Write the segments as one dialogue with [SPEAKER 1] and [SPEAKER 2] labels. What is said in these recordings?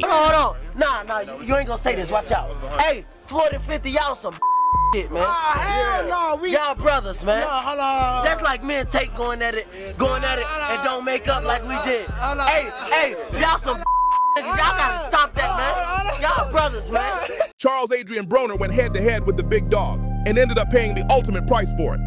[SPEAKER 1] Hold on. Nah, you ain't gonna say this. Watch out. Hey, Floyd and 50, y'all some shit, man.
[SPEAKER 2] Hell no.
[SPEAKER 1] Y'all brothers, man.
[SPEAKER 2] No, hold on.
[SPEAKER 1] That's like me and Tate going at it, and don't make up like we did. Hey, y'all some niggas. Y'all gotta stop that, man. Y'all brothers, man.
[SPEAKER 3] Charles Adrien Broner went head-to-head with the big dogs and ended up paying the ultimate price for it.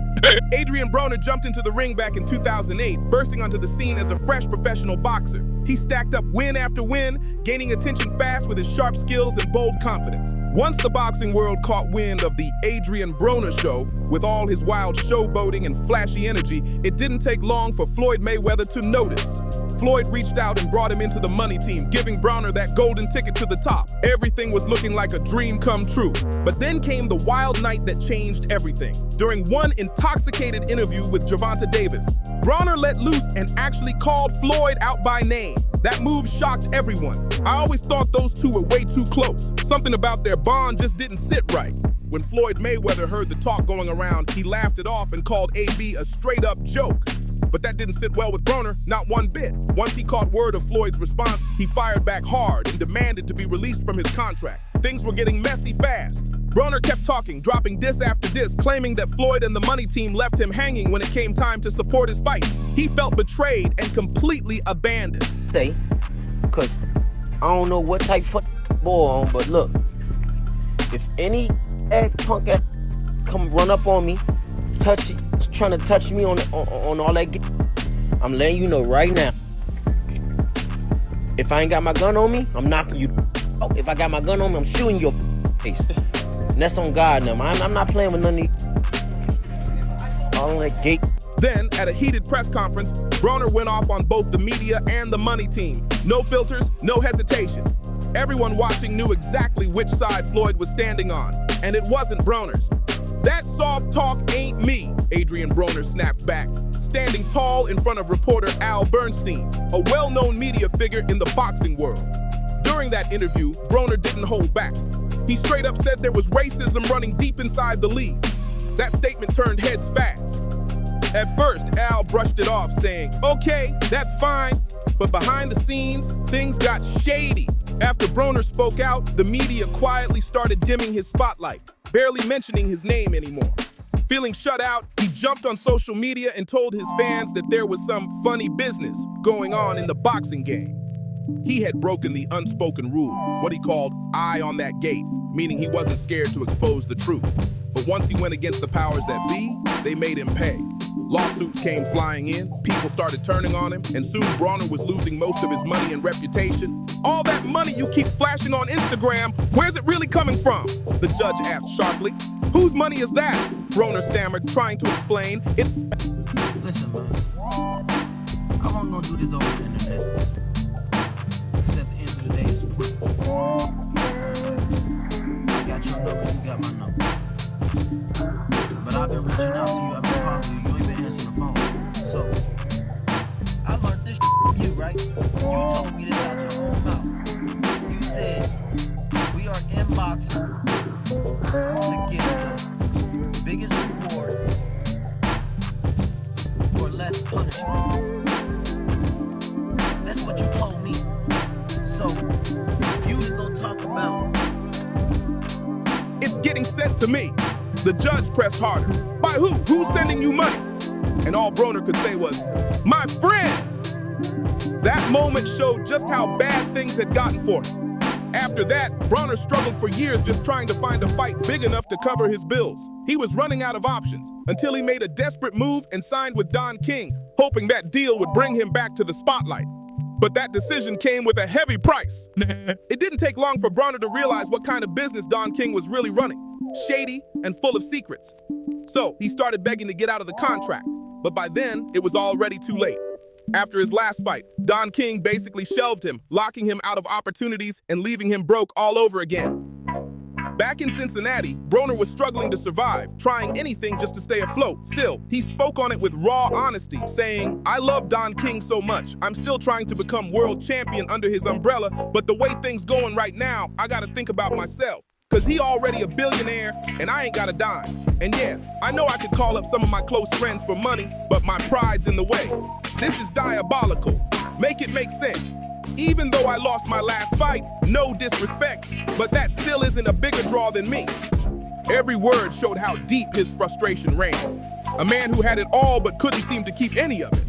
[SPEAKER 3] Adrien Broner jumped into the ring back in 2008, bursting onto the scene as a fresh professional boxer. He stacked up win after win, gaining attention fast with his sharp skills and bold confidence. Once the boxing world caught wind of the Adrien Broner show, with all his wild showboating and flashy energy, it didn't take long for Floyd Mayweather to notice. Floyd reached out and brought him into the money team, giving Broner that golden ticket to the top. Everything was looking like a dream come true. But then came the wild night that changed everything. During one intoxicated interview with Gervonta Davis, Broner let loose and actually called Floyd out by name. That move shocked everyone. I always thought those two were way too close. Something about their bond just didn't sit right. When Floyd Mayweather heard the talk going around, he laughed it off and called AB a straight-up joke. But that didn't sit well with Broner, not one bit. Once he caught word of Floyd's response, he fired back hard and demanded to be released from his contract. Things were getting messy fast. Broner kept talking, dropping diss after diss, claiming that Floyd and the money team left him hanging when it came time to support his fights. He felt betrayed and completely abandoned.
[SPEAKER 1] Because I don't know what type of boy on, but look, if any punk come run up on me, trying to touch me on all that, I'm letting you know right now. If I ain't got my gun on me, I'm knocking you. If I got my gun on me, I'm shooting your face. And that's on God now. I'm not playing with none of these. All on that gate.
[SPEAKER 3] Then, at a heated press conference, Broner went off on both the media and the money team. No filters, no hesitation. Everyone watching knew exactly which side Floyd was standing on, and it wasn't Broner's. "That soft talk ain't me," Adrien Broner snapped back, standing tall in front of reporter Al Bernstein, a well-known media figure in the boxing world. During that interview, Broner didn't hold back. He straight up said there was racism running deep inside the league. That statement turned heads fast. At first, Al brushed it off, saying, "Okay, that's fine," but behind the scenes, things got shady. After Broner spoke out, the media quietly started dimming his spotlight, barely mentioning his name anymore. Feeling shut out, he jumped on social media and told his fans that there was some funny business going on in the boxing game. He had broken the unspoken rule, what he called eye on that gate, meaning he wasn't scared to expose the truth. But once he went against the powers that be, they made him pay. Lawsuits came flying in, people started turning on him, and soon Broner was losing most of his money and reputation. "All that money you keep flashing on Instagram, where's it really coming from?" the judge asked sharply. "Whose money is that?" Broner stammered, trying to explain. "It's..."
[SPEAKER 4] Listen, man. I wasn't gonna do this over the internet. Because at the end of the day, it's pointless. I got your number, you got my number. But I've been reaching out to you, I've been calling you, you ain't been answering the phone. So, I learned this from you, right? You told me this out your own mouth. You said, we are inboxing to get the biggest reward for less punishment. That's what you told me. So, you was gonna talk about...
[SPEAKER 3] "It's getting sent to me." The judge pressed harder. "By who? Who's sending you money?" And all Broner could say was, "My friends." That moment showed just how bad things had gotten for him. After that, Broner struggled for years just trying to find a fight big enough to cover his bills. He was running out of options until he made a desperate move and signed with Don King, hoping that deal would bring him back to the spotlight. But that decision came with a heavy price. It didn't take long for Broner to realize what kind of business Don King was really running. Shady and full of secrets. So he started begging to get out of the contract, but by then it was already too late. After his last fight, Don King basically shelved him, locking him out of opportunities and leaving him broke all over again. Back in Cincinnati, Broner was struggling to survive, trying anything just to stay afloat. Still, he spoke on it with raw honesty, saying, "I love Don King so much. I'm still trying to become world champion under his umbrella, but the way things going right now, I gotta think about myself. Cause he already a billionaire and I ain't got a dime. And yeah, I know I could call up some of my close friends for money, but my pride's in the way. This is diabolical. Make it make sense. Even though I lost my last fight, no disrespect, but that still isn't a bigger draw than me. Every word showed how deep his frustration ran. A man who had it all but couldn't seem to keep any of it.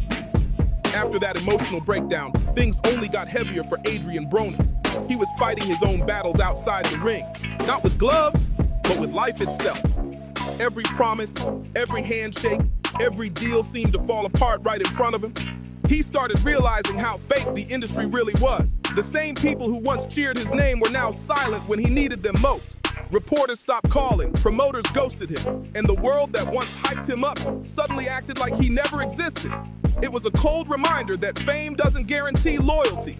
[SPEAKER 3] After that emotional breakdown, things only got heavier for Adrien Broner. He was fighting his own battles outside the ring, not with gloves, but with life itself. Every promise, every handshake, every deal seemed to fall apart right in front of him. He started realizing how fake the industry really was. The same people who once cheered his name were now silent when he needed them most. Reporters stopped calling, promoters ghosted him, and the world that once hyped him up suddenly acted like he never existed. It was a cold reminder that fame doesn't guarantee loyalty.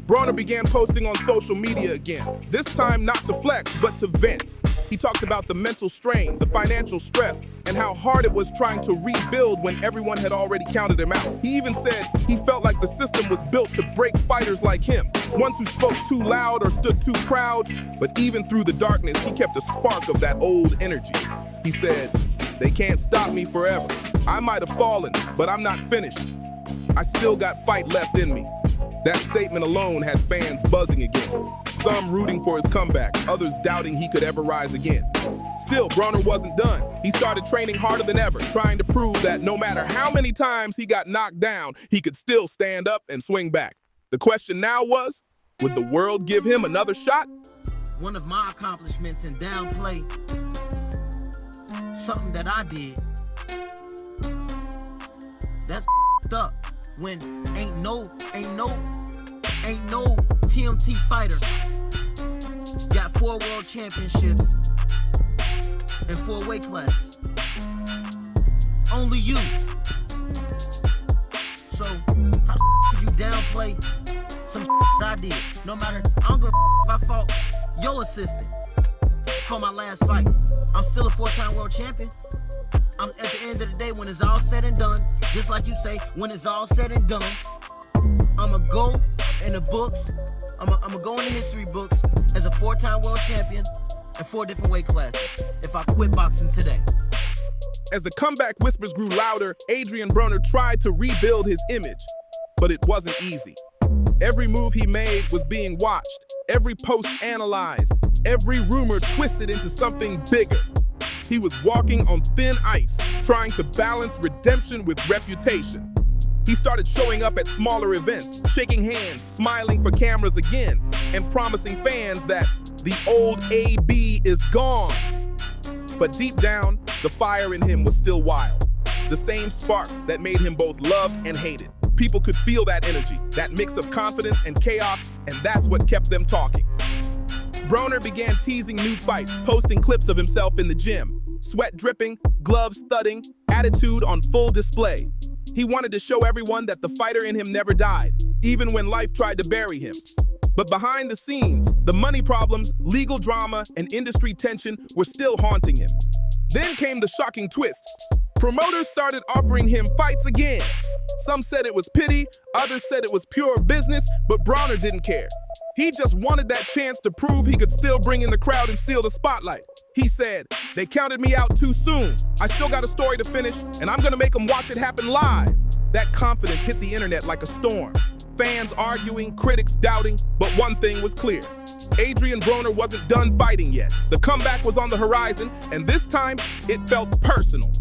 [SPEAKER 3] Broner began posting on social media again, this time not to flex, but to vent. He talked about the mental strain, the financial stress, and how hard it was trying to rebuild when everyone had already counted him out. He even said he felt like the system was built to break fighters like him, ones who spoke too loud or stood too proud, but even through the darkness, he kept a spark of that old energy. He said, "They can't stop me forever. I might have fallen, but I'm not finished. I still got fight left in me." That statement alone had fans buzzing again. Some rooting for his comeback, others doubting he could ever rise again. Still, Broner wasn't done. He started training harder than ever, trying to prove that no matter how many times he got knocked down, he could still stand up and swing back. The question now was, would the world give him another shot?
[SPEAKER 4] One of my accomplishments in downplay something that I did. That's up when ain't no TMT fighter got 4 world championships in 4 weight classes. Only you. So how could you downplay some that I did? No matter, I don't give a if I fought your assistant for my last fight. I'm still a 4-time world champion. I'm at the end of the day, when it's all said and done, just like you say, when it's all said and done, I'ma go in the books, I'ma go in the history books as a 4-time world champion in 4 different weight classes if I quit boxing today.
[SPEAKER 3] As the comeback whispers grew louder, Adrien Broner tried to rebuild his image, but it wasn't easy. Every move he made was being watched, every post analyzed, every rumor twisted into something bigger. He was walking on thin ice, trying to balance redemption with reputation. He started showing up at smaller events, shaking hands, smiling for cameras again, and promising fans that the old AB is gone. But deep down, the fire in him was still wild. The same spark that made him both loved and hated. People could feel that energy, that mix of confidence and chaos, and that's what kept them talking. Broner began teasing new fights, posting clips of himself in the gym. Sweat dripping, gloves thudding, attitude on full display. He wanted to show everyone that the fighter in him never died, even when life tried to bury him. But behind the scenes, the money problems, legal drama, and industry tension were still haunting him. Then came the shocking twist. Promoters started offering him fights again. Some said it was pity, others said it was pure business, but Broner didn't care. He just wanted that chance to prove he could still bring in the crowd and steal the spotlight. He said, "They counted me out too soon. I still got a story to finish, and I'm gonna make them watch it happen live." That confidence hit the internet like a storm. Fans arguing, critics doubting, but one thing was clear. Adrien Broner wasn't done fighting yet. The comeback was on the horizon, and this time, it felt personal.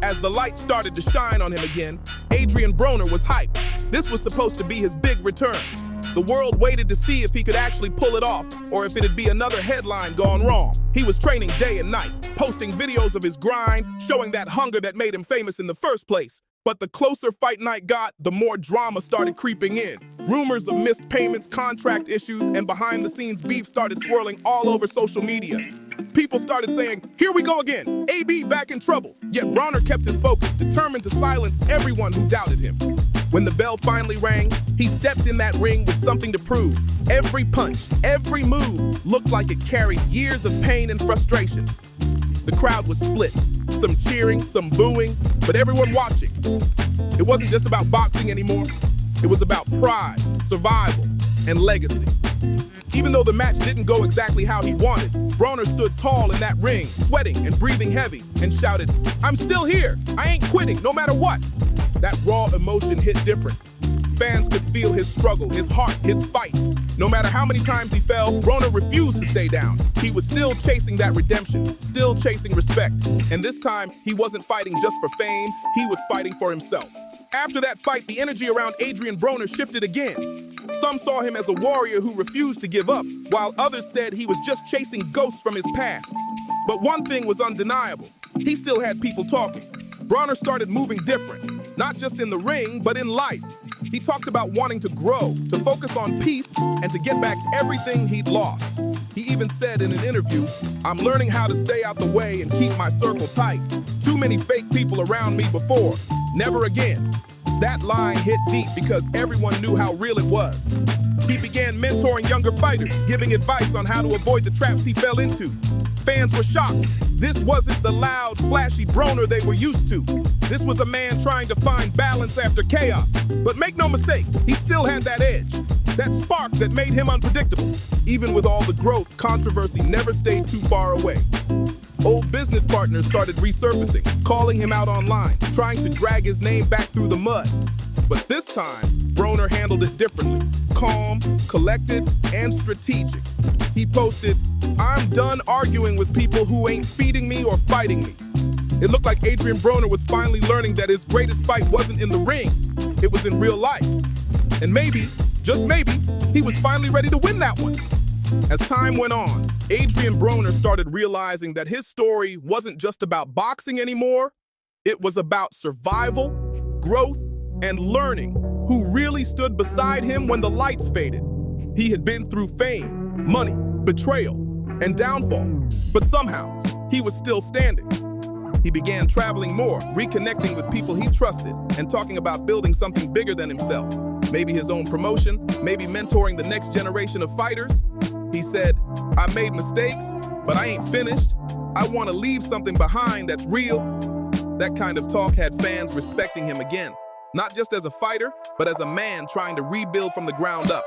[SPEAKER 3] As the light started to shine on him again, Adrien Broner was hyped. This was supposed to be his big return. The world waited to see if he could actually pull it off, or if it'd be another headline gone wrong. He was training day and night, posting videos of his grind, showing that hunger that made him famous in the first place. But the closer fight night got, the more drama started creeping in. Rumors of missed payments, contract issues, and behind-the-scenes beef started swirling all over social media. People started saying, "Here we go again, AB back in trouble." Yet Broner kept his focus, determined to silence everyone who doubted him. When the bell finally rang, he stepped in that ring with something to prove. Every punch, every move looked like it carried years of pain and frustration. The crowd was split, some cheering, some booing, but everyone watching. It wasn't just about boxing anymore. It was about pride, survival, and legacy. Even though the match didn't go exactly how he wanted, Broner stood tall in that ring, sweating and breathing heavy, and shouted, "I'm still here. I ain't quitting, no matter what." That raw emotion hit different. Fans could feel his struggle, his heart, his fight. No matter how many times he fell, Broner refused to stay down. He was still chasing that redemption, still chasing respect. And this time, he wasn't fighting just for fame, he was fighting for himself. After that fight, the energy around Adrien Broner shifted again. Some saw him as a warrior who refused to give up, while others said he was just chasing ghosts from his past. But one thing was undeniable. He still had people talking. Broner started moving different, not just in the ring, but in life. He talked about wanting to grow, to focus on peace, and to get back everything he'd lost. He even said in an interview, "I'm learning how to stay out the way and keep my circle tight. Too many fake people around me before. Never again." That line hit deep because everyone knew how real it was. He began mentoring younger fighters, giving advice on how to avoid the traps he fell into. Fans were shocked. This wasn't the loud, flashy Broner they were used to. This was a man trying to find balance after chaos. But make no mistake, he still had that edge, that spark that made him unpredictable. Even with all the growth, controversy never stayed too far away. Old business partners started resurfacing, calling him out online, trying to drag his name back through the mud. But this time, Broner handled it differently. Calm, collected, and strategic. He posted, "I'm done arguing with people who ain't feeding me or fighting me." It looked like Adrien Broner was finally learning that his greatest fight wasn't in the ring, it was in real life. And maybe, just maybe, he was finally ready to win that one. As time went on, Adrien Broner started realizing that his story wasn't just about boxing anymore. It was about survival, growth, and learning who really stood beside him when the lights faded. He had been through fame, money, betrayal, and downfall, but somehow he was still standing. He began traveling more, reconnecting with people he trusted, and talking about building something bigger than himself. Maybe his own promotion, maybe mentoring the next generation of fighters. He said, "I made mistakes, but I ain't finished. I want to leave something behind that's real." That kind of talk had fans respecting him again, not just as a fighter, but as a man trying to rebuild from the ground up.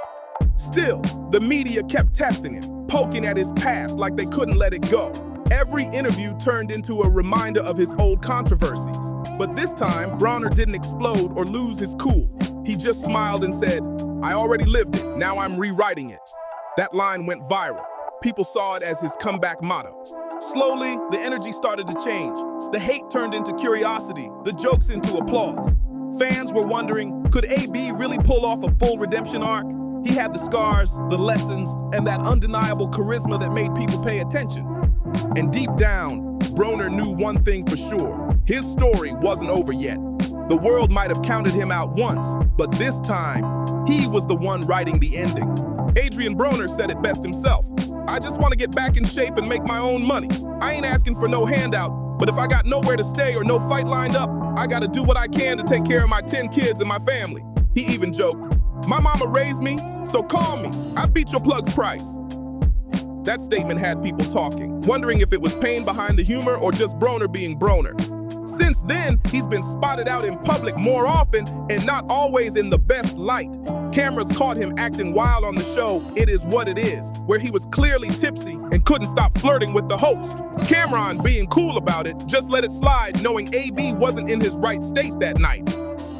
[SPEAKER 3] Still, the media kept testing him, poking at his past like they couldn't let it go. Every interview turned into a reminder of his old controversies. But this time, Broner didn't explode or lose his cool. He just smiled and said, "I already lived it, now I'm rewriting it." That line went viral. People saw it as his comeback motto. Slowly, the energy started to change. The hate turned into curiosity, the jokes into applause. Fans were wondering, could AB really pull off a full redemption arc? He had the scars, the lessons, and that undeniable charisma that made people pay attention. And deep down, Broner knew one thing for sure. His story wasn't over yet. The world might have counted him out once, but this time, he was the one writing the ending. Adrien Broner said it best himself. "I just want to get back in shape and make my own money. I ain't asking for no handout, but if I got nowhere to stay or no fight lined up, I gotta do what I can to take care of my 10 kids and my family." He even joked, "My mama raised me, so call me. I beat your plug's price." That statement had people talking, wondering if it was pain behind the humor or just Broner being Broner. Since then, he's been spotted out in public more often and not always in the best light. Cameras caught him acting wild on the show It Is What It Is, where he was clearly tipsy and couldn't stop flirting with the host. Cameron, being cool about it, just let it slide, knowing AB wasn't in his right state that night.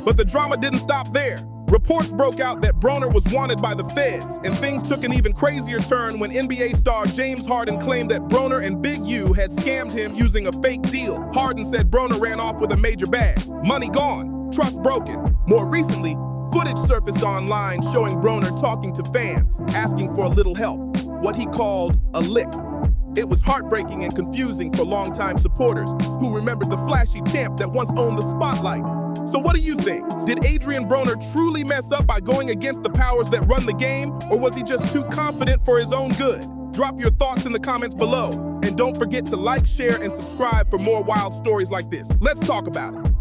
[SPEAKER 3] But the drama didn't stop there. Reports broke out that Broner was wanted by the feds, and things took an even crazier turn when NBA star James Harden claimed that Broner and Big U had scammed him using a fake deal. Harden said Broner ran off with a major bag. Money gone, trust broken. More recently, footage surfaced online showing Broner talking to fans, asking for a little help, what he called a lick. It was heartbreaking and confusing for longtime supporters who remembered the flashy champ that once owned the spotlight. So what do you think? Did Adrien Broner truly mess up by going against the powers that run the game, or was he just too confident for his own good? Drop your thoughts in the comments below. And don't forget to like, share, and subscribe for more wild stories like this. Let's talk about it.